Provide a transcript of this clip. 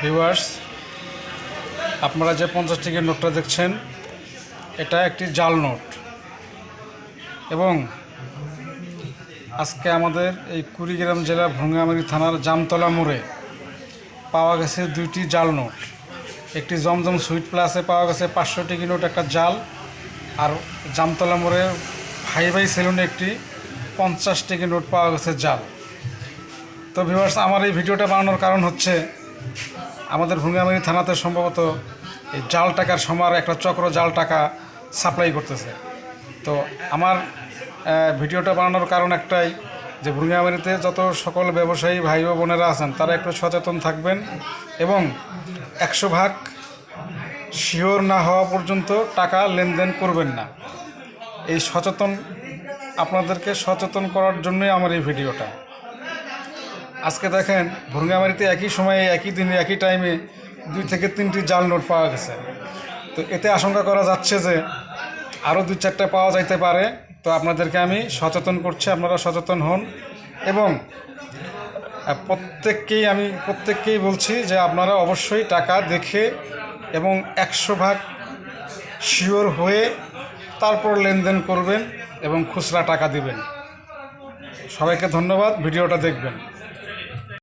Viewers, আপনারা যে 50 টাকার নোটটা দেখছেন এটা একটি জাল নোট এবং আজকে আমাদের এই কুড়িগ্রাম জেলার ভুঙ্গামারী থানার জামতলা মোড়ে পাওয়া গেছে দুইটি জাল নোট। একটি জমজম সুইট প্লাসে পাওয়া গেছে 500 টাকা নোট একটা জাল, আর জামতলা মোড়ে ভাই ভাই সেলুনে একটি 50 টাকা নোট পাওয়া গেছে জাল। তো ভিউয়ার্স, আমার এই ভিডিওটা বানানোর কারণ হচ্ছে আমাদের ভুঙ্গামারী থানাতে সম্ভবত এই জাল টাকার সমার একটা চক্র জাল টাকা সাপ্লাই করতেছে। তো আমার ভিডিওটা বানানোর কারণ একটাই যে ভুঙ্গামারীতে যত সকল ব্যবসায়ী ভাই ও বোনেরা আছেন তারা একটু সচেতন থাকবেন এবং 100% শিওর না হওয়া পর্যন্ত টাকা লেনদেন করবেন না। এই আপনাদেরকে সচেতন করার জন্যই আমার এই ভিডিওটা। আজকে দেখেন ভুঙ্গামারীতে একই সময়ে একই দিনে একই টাইমে 2 থেকে 3টি জাল নোট পাওয়া গেছে। তো এতে আশঙ্কা করা যাচ্ছে যে আরও 2-4টা পাওয়া যাইতে পারে। তো আপনাদেরকে আমি সচেতন করছি, আপনারা সচেতন হন এবং প্রত্যেককেই বলছি যে আপনারা অবশ্যই টাকা দেখে এবং 100% শিওর হয়ে তারপর লেনদেন করবেন এবং খুচরা টাকা দিবেন। সবাইকে ধন্যবাদ, ভিডিওটা দেখবেন।